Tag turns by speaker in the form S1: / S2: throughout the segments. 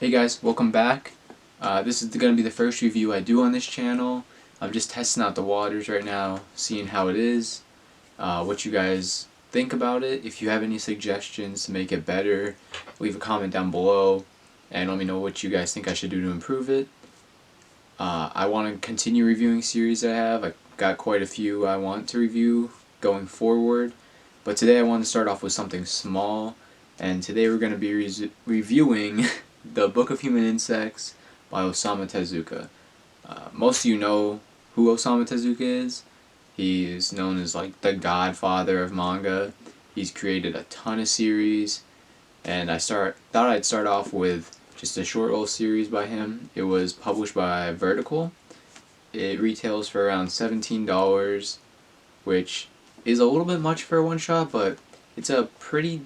S1: Hey guys, welcome back. This is going to be the first review I do on this channel. I'm just testing out the waters right now, seeing how it is, what you guys think about it. If you have any suggestions to make it better, leave a comment down below and let me know what you guys think I should do to improve it. I want to continue reviewing series I have. I got quite a few I want to review going forward, but today I want to start off with something small, and today we're going to be reviewing The Book of Human Insects by Osamu Tezuka. Most of you know who Osamu Tezuka is. He is known as like the godfather of manga. He's created a ton of series, and thought I'd start off with just a short little series by him. It was published by Vertical. It retails for around $17, which is a little bit much for a one shot, but it's a pretty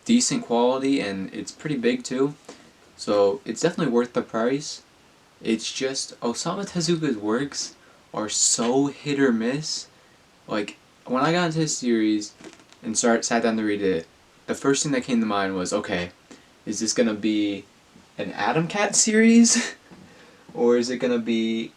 S1: decent quality and it's pretty big too. So it's definitely worth the price. It's just Osamu Tezuka's works are so hit or miss. Like when I got into his series and sat down to read it, the first thing that came to mind was, okay, is this gonna be an Atom Cat series? Or is it gonna be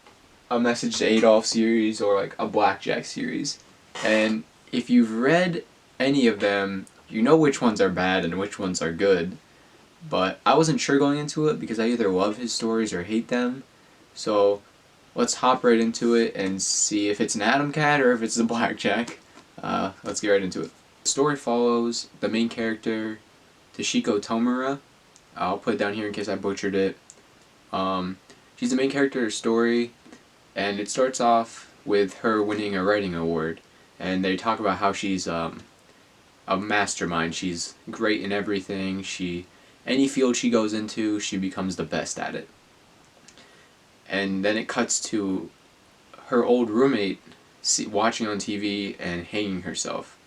S1: a Message to Adolf series or like a Blackjack series? And if you've read any of them, you know which ones are bad and which ones are good. But I wasn't sure going into it because I either love his stories or hate them. So let's hop right into it and see if it's an Atom Cat or if it's a Blackjack. Let's get right into it. The story follows the main character, Toshiko Tomura. I'll put it down here in case I butchered it. She's the main character of the story, and it starts off with her winning a writing award. And they talk about how she's a mastermind. She's great in everything. Any field she goes into, she becomes the best at it. And then it cuts to her old roommate watching on TV and hanging herself.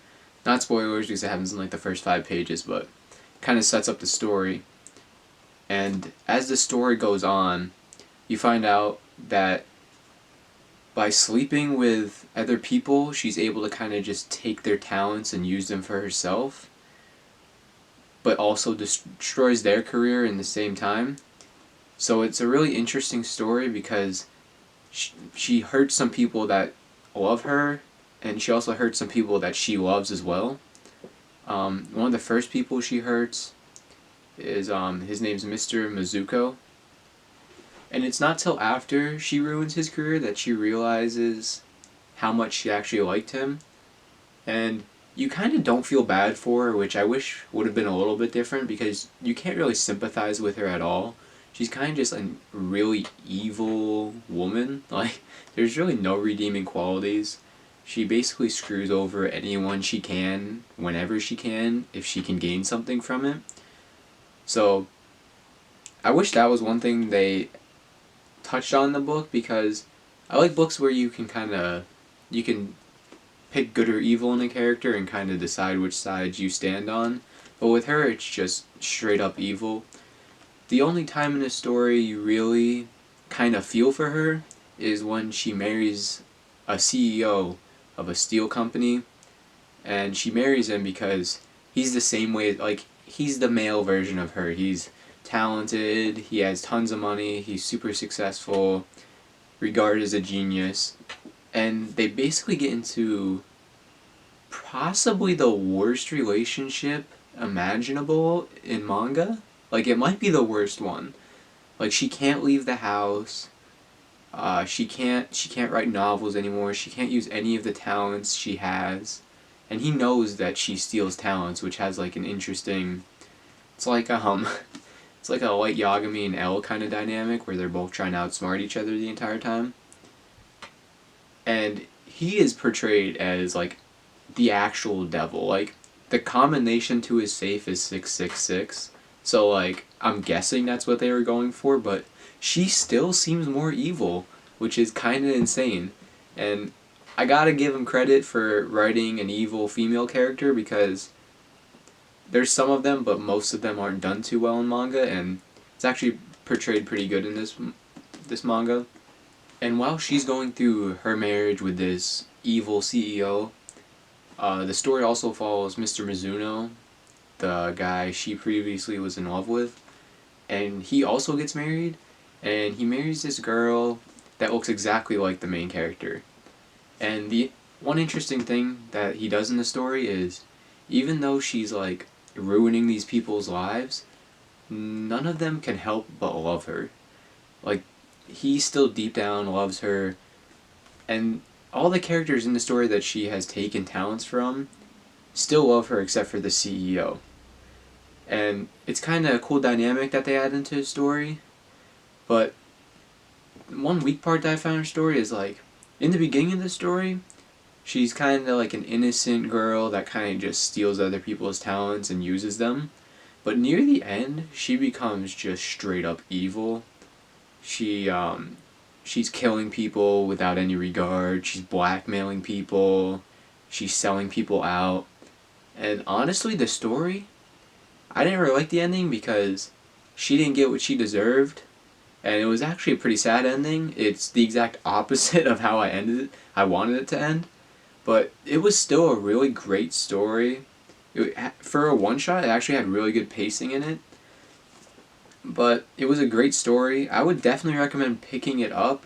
S1: Not spoilers because it happens in like the first 5 pages, but kind of sets up the story. And as the story goes on, you find out that by sleeping with other people, she's able to kind of just take their talents and use them for herself, but also destroys their career in the same time. So it's a really interesting story because she hurts some people that love her, and she also hurts some people that she loves as well. One of the first people she hurts is his name's Mr. Mizuko. And it's not till after she ruins his career that she realizes how much she actually liked him. And you kind of don't feel bad for her, which I wish would have been a little bit different because you can't really sympathize with her at all. She's kind of just a really evil woman. Like, there's really no redeeming qualities. She basically screws over anyone she can, whenever she can, if she can gain something from it. So, I wish that was one thing they touched on in the book, because I like books where you can pick good or evil in a character and kind of decide which side you stand on. But with her, it's just straight up evil. The only time in the story you really kind of feel for her is when she marries a CEO of a steel company, and she marries him because he's the same way, like, he's the male version of her. He's talented, he has tons of money, he's super successful, regarded as a genius, and they basically get into possibly the worst relationship imaginable in manga. Like, it might be the worst one. Like, she can't leave the house, she can't write novels anymore, she can't use any of the talents she has, and he knows that she steals talents, which has like an interesting, it's like it's like a Light Yagami and L kind of dynamic where they're both trying to outsmart each other the entire time. And he is portrayed as like the actual devil. Like, the combination to his safe is 666. So like, I'm guessing that's what they were going for, but she still seems more evil, which is kind of insane. And I gotta give him credit for writing an evil female character, because there's some of them, but most of them aren't done too well in manga, and it's actually portrayed pretty good in this manga. And while she's going through her marriage with this evil CEO, the story also follows Mr. Mizuno, the guy she previously was in love with, and he also gets married, and he marries this girl that looks exactly like the main character. And the one interesting thing that he does in the story is, even though she's like ruining these people's lives, none of them can help but love her. Like, he still deep down loves her, and all the characters in the story that she has taken talents from still love her except for the CEO. And it's kind of a cool dynamic that they add into the story. But one weak part that I found in her story is like, in the beginning of the story, she's kind of like an innocent girl that kind of just steals other people's talents and uses them. But near the end, she becomes just straight up evil. She she's killing people without any regard. She's blackmailing people. She's selling people out. And honestly, the story, I didn't really like the ending because she didn't get what she deserved, and it was actually a pretty sad ending. It's the exact opposite of how I ended it. I wanted it to end, but it was still a really great story. For a one shot, it actually had really good pacing in it. But it was a great story. I would definitely recommend picking it up.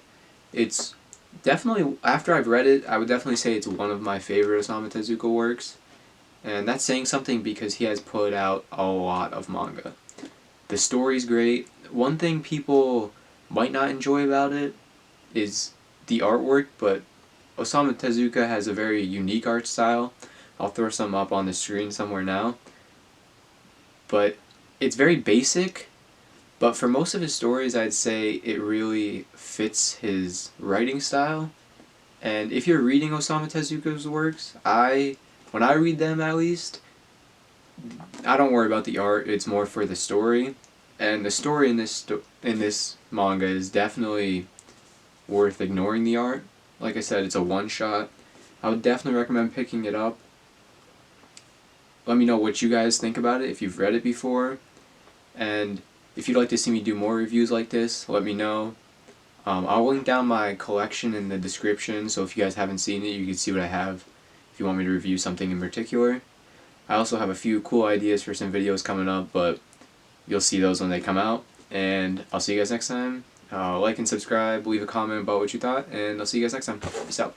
S1: It's definitely, after I've read it, I would definitely say it's one of my favorite Osamu Tezuka works. And that's saying something because he has put out a lot of manga. The story's great. One thing people might not enjoy about it is the artwork, but Osamu Tezuka has a very unique art style. I'll throw some up on the screen somewhere now. But it's very basic, but for most of his stories, I'd say it really fits his writing style. And if you're reading Osamu Tezuka's works, when I read them at least, I don't worry about the art. It's more for the story, and the story in this manga is definitely worth ignoring the art. Like I said, it's a one shot. I would definitely recommend picking it up. Let me know what you guys think about it if you've read it before, and if you'd like to see me do more reviews like this, let me know. I'll link down my collection in the description, so if you guys haven't seen it, you can see what I have if you want me to review something in particular. I also have a few cool ideas for some videos coming up, but you'll see those when they come out. And I'll see you guys next time. Like and subscribe, leave a comment about what you thought, and I'll see you guys next time. Peace out.